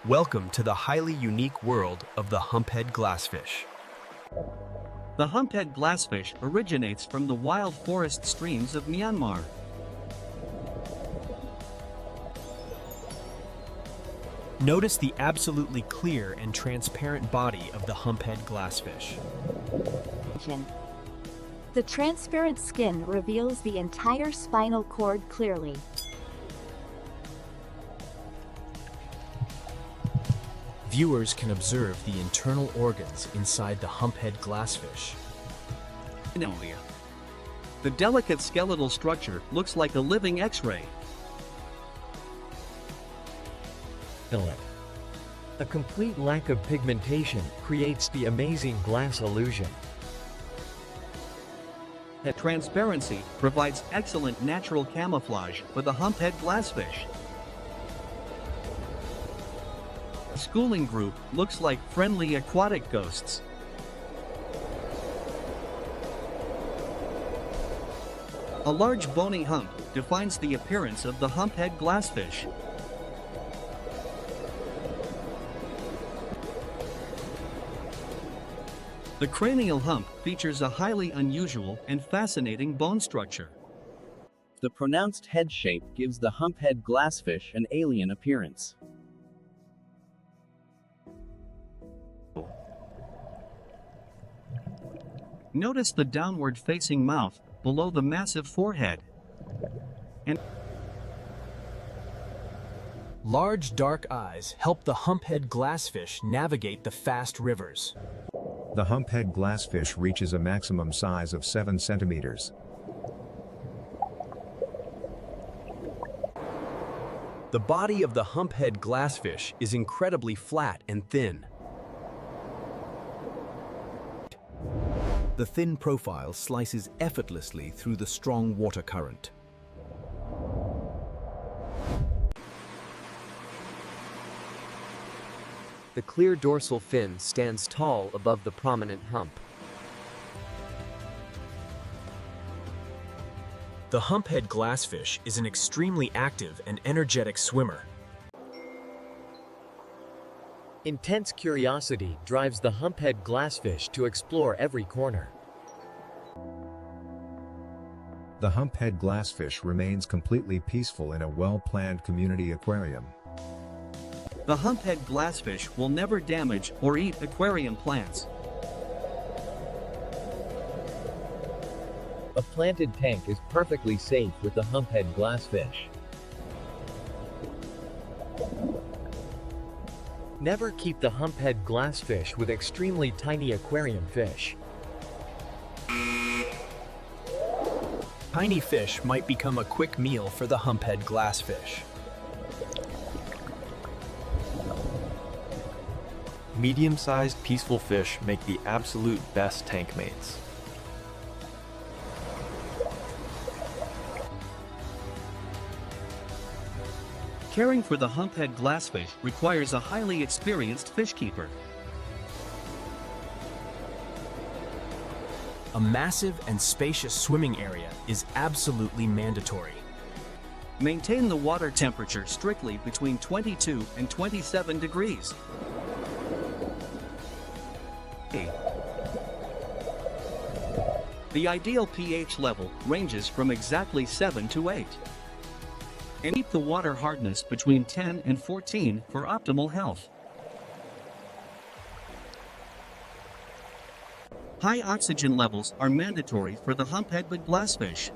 Welcome to the highly unique world of the Humphead Glassfish. The Humphead Glassfish originates from the wild forest streams of Myanmar. Notice the absolutely clear and transparent body of the Humphead Glassfish. The transparent skin reveals the entire spinal cord clearly. Viewers can observe the internal organs inside the Humphead Glassfish. The delicate skeletal structure looks like a living X-ray. A complete lack of pigmentation creates the amazing glass illusion. Transparency provides excellent natural camouflage for the Humphead Glassfish. The schooling group looks like friendly aquatic ghosts. A large bony hump defines the appearance of the Humphead Glassfish. The cranial hump features a highly unusual and fascinating bone structure. The pronounced head shape gives the Humphead Glassfish an alien appearance. Notice the downward-facing mouth below the massive forehead. And Large dark eyes help the Humphead Glassfish navigate the fast rivers. The Humphead Glassfish reaches a maximum size of 7 centimeters. The body of the Humphead Glassfish is incredibly flat and thin. The thin profile slices effortlessly through the strong water current. The clear dorsal fin stands tall above the prominent hump. The Humphead Glassfish is an extremely active and energetic swimmer. Intense curiosity drives the Humphead Glassfish to explore every corner. The Humphead Glassfish remains completely peaceful in a well-planned community aquarium. the Humphead Glassfish will never damage or eat aquarium plants. A planted tank is perfectly safe with the Humphead Glassfish. Never keep the Humphead Glassfish with extremely tiny aquarium fish. Tiny fish might become a quick meal for the Humphead Glassfish. Medium-sized peaceful fish make the absolute best tank mates. Caring for the Humphead Glassfish requires a highly experienced fish keeper. A massive and spacious swimming area is absolutely mandatory. Maintain the water temperature strictly between 22 and 27 degrees. The ideal pH level ranges from exactly 7 to 8. And keep the water hardness between 10 and 14 for optimal health. High oxygen levels are mandatory for the Humphead Glassfish.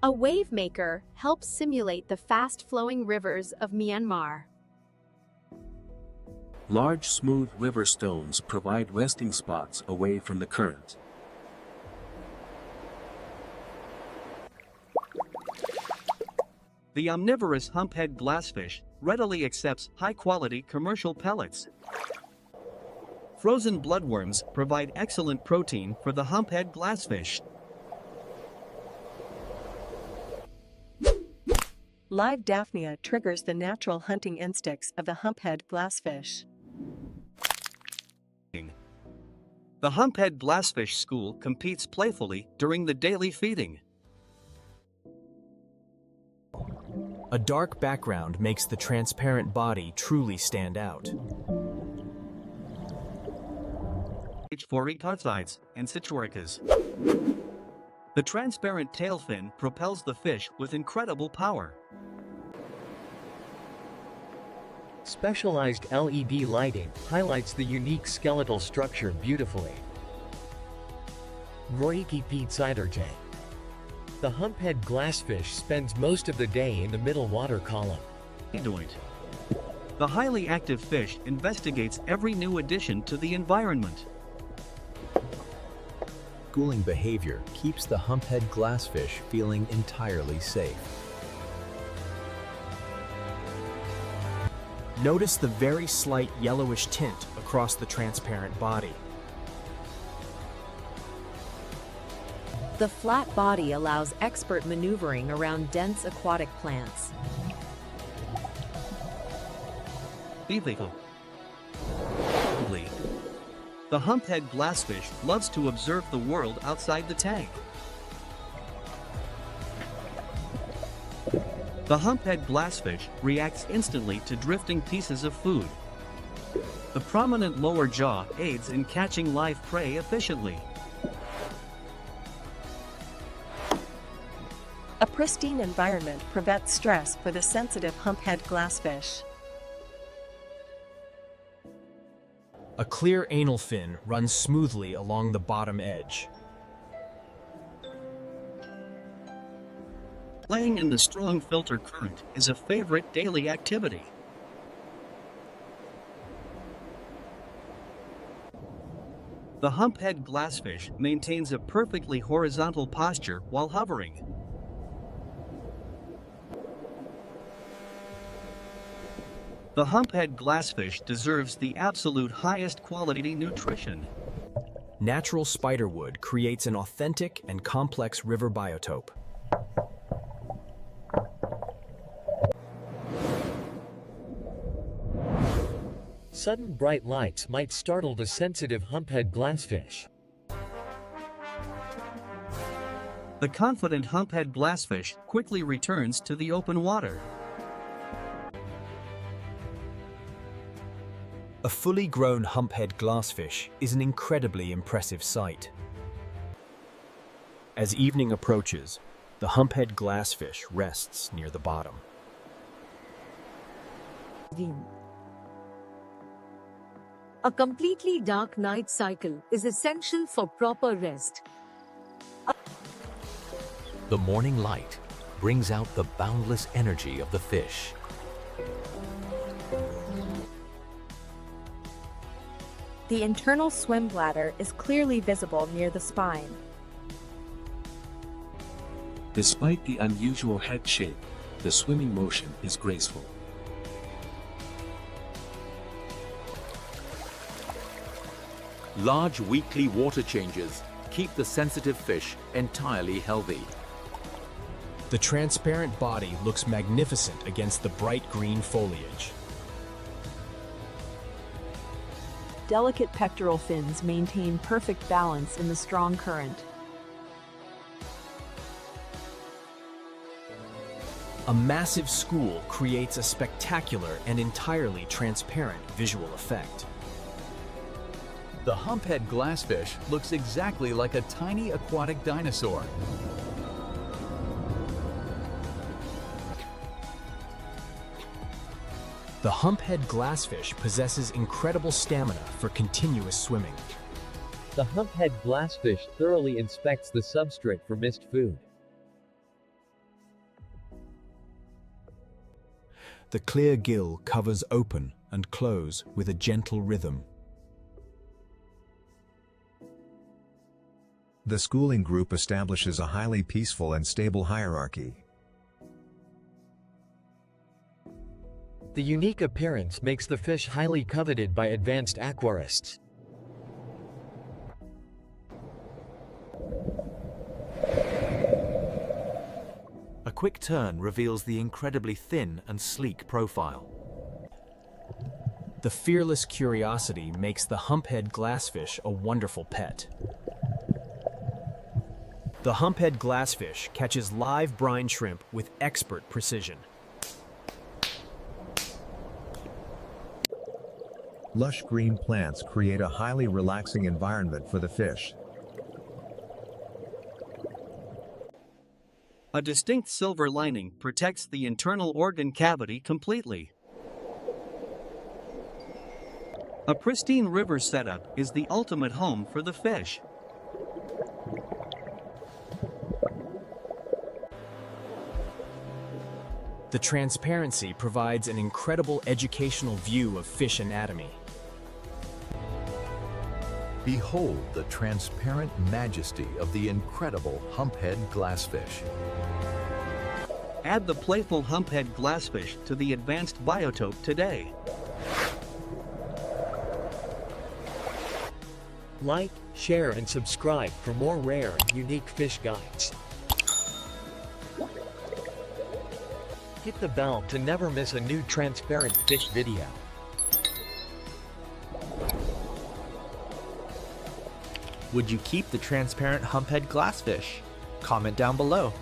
A wave maker helps simulate the fast-flowing rivers of Myanmar. Large, smooth river stones provide resting spots away from the current. The omnivorous Humphead Glassfish readily accepts high-quality commercial pellets. Frozen bloodworms provide excellent protein for the Humphead Glassfish. Live Daphnia triggers the natural hunting instincts of the Humphead Glassfish. The Humphead Glassfish school competes playfully during the daily feeding. A dark background makes the transparent body truly stand out. For ecosides and cichoricas. The transparent tail fin propels the fish with incredible power. Specialized LED lighting highlights the unique skeletal structure beautifully. EP08. The humphead glassfish spends most of the day in the middle water column. The highly active fish investigates every new addition to the environment. Schooling behavior keeps the humphead glassfish feeling entirely safe. Notice the very slight yellowish tint across the transparent body. The flat body allows expert maneuvering around dense aquatic plants. The humphead glassfish loves to observe the world outside the tank. The humphead glassfish reacts instantly to drifting pieces of food. The prominent lower jaw aids in catching live prey efficiently. A pristine environment prevents stress for the sensitive humphead glassfish. A clear anal fin runs smoothly along the bottom edge. Playing in the strong filter current is a favorite daily activity. The humphead glassfish maintains a perfectly horizontal posture while hovering. The humphead glassfish deserves the absolute highest quality nutrition. Natural spiderwood creates an authentic and complex river biotope. Sudden bright lights might startle the sensitive humphead glassfish. The confident humphead glassfish quickly returns to the open water. A fully grown humphead glassfish is an incredibly impressive sight. As evening approaches, the humphead glassfish rests near the bottom. A completely dark night cycle is essential for proper rest. The morning light brings out the boundless energy of the fish. The internal swim bladder is clearly visible near the spine. Despite the unusual head shape, the swimming motion is graceful. Large weekly water changes keep the sensitive fish entirely healthy. The transparent body looks magnificent against the bright green foliage. Delicate pectoral fins maintain perfect balance in the strong current. A massive school creates a spectacular and entirely transparent visual effect. The humphead glassfish looks exactly like a tiny aquatic dinosaur. The humphead glassfish possesses incredible stamina for continuous swimming. The humphead glassfish thoroughly inspects the substrate for missed food. The clear gill covers open and close with a gentle rhythm. The schooling group establishes a highly peaceful and stable hierarchy. The unique appearance makes the fish highly coveted by advanced aquarists. A quick turn reveals the incredibly thin and sleek profile. The fearless curiosity makes the humphead glassfish a wonderful pet. The humphead glassfish catches live brine shrimp with expert precision. Lush green plants create a highly relaxing environment for the fish. A distinct silver lining protects the internal organ cavity completely. A pristine river setup is the ultimate home for the fish. The transparency provides an incredible educational view of fish anatomy. Behold the transparent majesty of the incredible Humphead Glassfish. Add the playful Humphead Glassfish to the advanced biotope today. Like, share and subscribe for more rare and unique fish guides. Hit the bell to never miss a new transparent fish video. Would you keep the transparent Humphead Glassfish? Comment down below.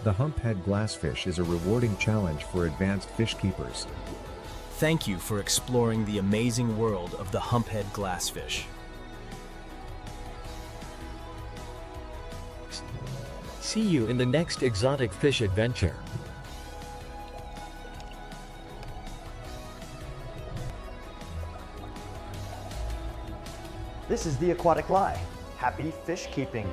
The Humphead Glassfish is a rewarding challenge for advanced fish keepers. Thank you for exploring the amazing world of the Humphead Glassfish. See you in the next exotic fish adventure. This is the Aquatic Live. Happy fish keeping!